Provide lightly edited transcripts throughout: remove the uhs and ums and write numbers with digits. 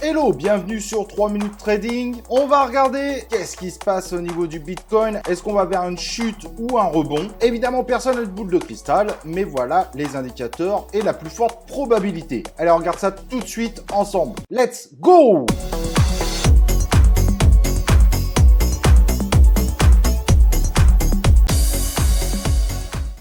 Hello, bienvenue sur 3 minutes trading. On va regarder qu'est-ce qui se passe au niveau du Bitcoin. Est-ce qu'on va vers une chute ou un rebond? Évidemment, personne n'a de boule de cristal, mais voilà les indicateurs et la plus forte probabilité. Allez, on regarde ça tout de suite ensemble. Let's go!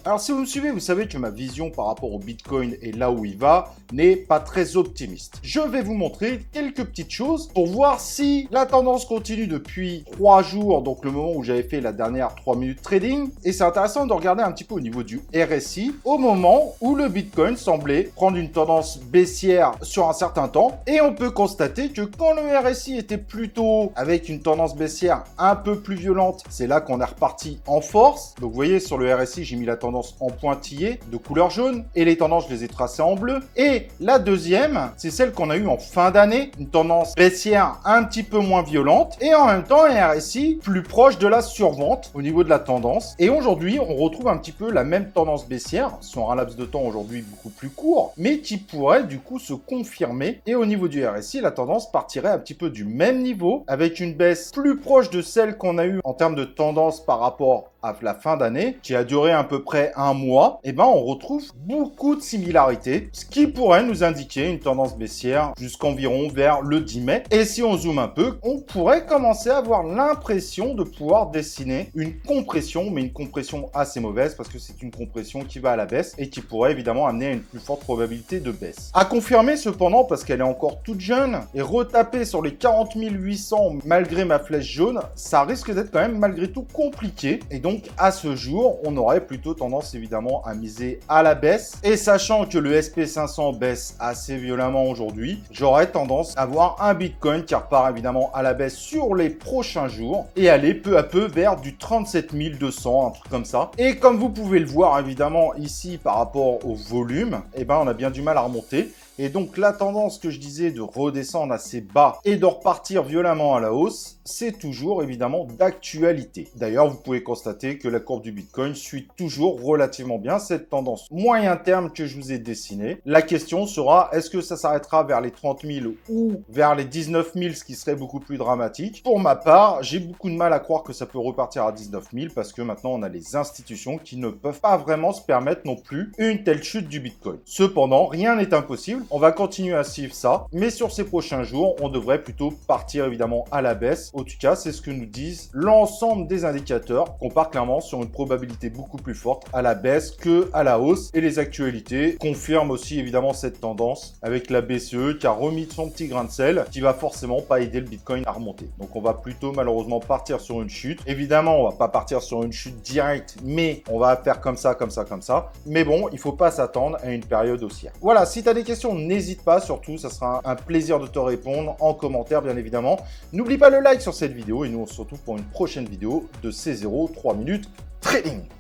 Alors si vous me suivez, vous savez que ma vision par rapport au Bitcoin et là où il va n'est pas très optimiste. Je vais vous montrer quelques petites choses pour voir si la tendance continue depuis 3 jours, donc le moment où j'avais fait la dernière 3 minutes trading. Et c'est intéressant de regarder un petit peu au niveau du RSI, au moment où le Bitcoin semblait prendre une tendance baissière sur un certain temps. Et on peut constater que quand le RSI était plutôt avec une tendance baissière un peu plus violente, c'est là qu'on est reparti en force. Donc vous voyez sur le RSI, j'ai mis la tendance en pointillé de couleur jaune et les tendances, je les ai tracées en bleu. Et la deuxième, c'est celle qu'on a eue en fin d'année, une tendance baissière un petit peu moins violente et en même temps un RSI plus proche de la survente au niveau de la tendance. Et aujourd'hui, on retrouve un petit peu la même tendance baissière sur un laps de temps aujourd'hui beaucoup plus court, mais qui pourrait du coup se confirmer. Et au niveau du RSI, la tendance partirait un petit peu du même niveau avec une baisse plus proche de celle qu'on a eue en termes de tendance par rapport à la fin d'année, qui a duré à peu près un mois. Et ben on retrouve beaucoup de similarités, ce qui pourrait nous indiquer une tendance baissière jusqu'environ vers le 10 mai. Et si on zoome un peu, on pourrait commencer à avoir l'impression de pouvoir dessiner une compression, mais une compression assez mauvaise parce que c'est une compression qui va à la baisse et qui pourrait évidemment amener à une plus forte probabilité de baisse. À confirmer cependant, parce qu'elle est encore toute jeune, et retaper sur les 40 800 malgré ma flèche jaune, ça risque d'être quand même malgré tout compliqué. Et donc à ce jour, on aurait plutôt tendance évidemment à miser à la baisse. Et sachant que le SP500 baisse assez violemment aujourd'hui, j'aurais tendance à voir un Bitcoin qui repart évidemment à la baisse sur les prochains jours et aller peu à peu vers du 37 200, un truc comme ça. Et comme vous pouvez le voir évidemment ici par rapport au volume, eh ben on a bien du mal à remonter. Et donc la tendance que je disais de redescendre assez bas et de repartir violemment à la hausse, c'est toujours évidemment d'actualité. D'ailleurs, vous pouvez constater que la courbe du Bitcoin suit toujours relativement bien cette tendance moyen terme que je vous ai dessinée. La question sera, est-ce que ça s'arrêtera vers les 30 000 ou vers les 19 000, ce qui serait beaucoup plus dramatique? Pour ma part, j'ai beaucoup de mal à croire que ça peut repartir à 19 000 parce que maintenant on a les institutions qui ne peuvent pas vraiment se permettre non plus une telle chute du Bitcoin. Cependant, rien n'est impossible. On va continuer à suivre ça, mais sur ces prochains jours, on devrait plutôt partir évidemment à la baisse. En tout cas, c'est ce que nous disent l'ensemble des indicateurs, qu'on part clairement sur une probabilité beaucoup plus forte à la baisse que à la hausse. Et les actualités confirment aussi évidemment cette tendance avec la BCE qui a remis son petit grain de sel, qui va forcément pas aider le Bitcoin à remonter. Donc on va plutôt malheureusement partir sur une chute. Évidemment, on va pas partir sur une chute directe, mais on va faire comme ça, comme ça, comme ça. Mais bon, il faut pas s'attendre à une période haussière. Voilà, si tu as des questions, n'hésite pas, surtout, ça sera un plaisir de te répondre en commentaire, bien évidemment. N'oublie pas le like sur cette vidéo et nous on se retrouve pour une prochaine vidéo de C0 3 minutes trading.